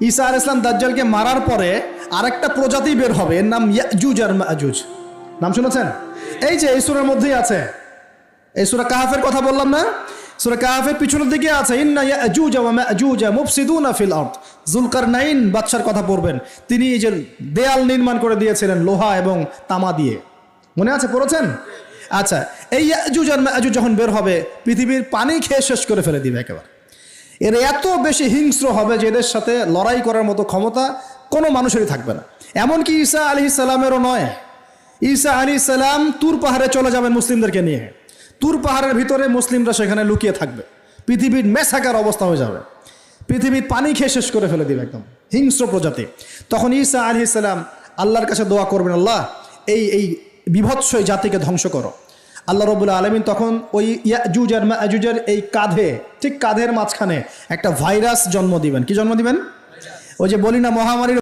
ঈসা আলাইহিস সালাম দাজ্জালকে মারার পরে আরেকটা প্রজাতি বের হবে, এর নাম ইয়াজুজ আর মাজুজ। নাম শুনেছেন? এই যে এই সূরার মধ্যেই আছে, এই সূরা কাহাফের কথা বললাম না, সূরা কাহাফের পিছনের দিকে আছে ইন্না ইয়াজুজ ওয়া মাজুজ মুফসিদুনা ফিল আরদ। যুলকারনাইন বাদশার কথা পড়বেন, তিনি এই যে দেয়াল নির্মাণ করে দিয়েছিলেন লোহা এবং তামা দিয়ে, মনে আছে, পড়েছেন? আচ্ছা, এই ইয়াজুজ আর মাজুজ যখন বের হবে পৃথিবীর পানি খেয়ে শেষ করে ফেলে দিবে একেবারে। এর এত বেশি হিংস্র হবে যে এদের সাথে লড়াই করার মতো ক্ষমতা কোনো মানুষেরই থাকবে না। এমনকি ঈসা আলাইহিস সালামেরও নয়। ঈসা আলাইহিস সালাম তুর পাহাড়ে চলে যাবেন মুসলিমদেরকে নিয়ে, তুর পাহাড়ের ভিতরে মুসলিমরা সেখানে লুকিয়ে থাকবে, পৃথিবীর মেসাকার অবস্থা হয়ে যাবে, পৃথিবীর পানি খেয়ে শেষ করে ফেলে দিবে, একদম হিংস্র প্রজাতি। তখন ঈসা আলাইহিস সালাম আল্লাহর কাছে দোয়া করবেন, আল্লাহ এই বিভৎস এই জাতিকে ধ্বংস করো। আল্লাহ রাব্বুল আলামিন তখন ওই ইয়াজুজ আর মাজুজের এই কাঁধে, ঠিক কাঁধের মাঝখানে একটা ভাইরাস জন্ম দিবেন। কি জন্ম দিবেন? ওই যে বলি না মহামারীর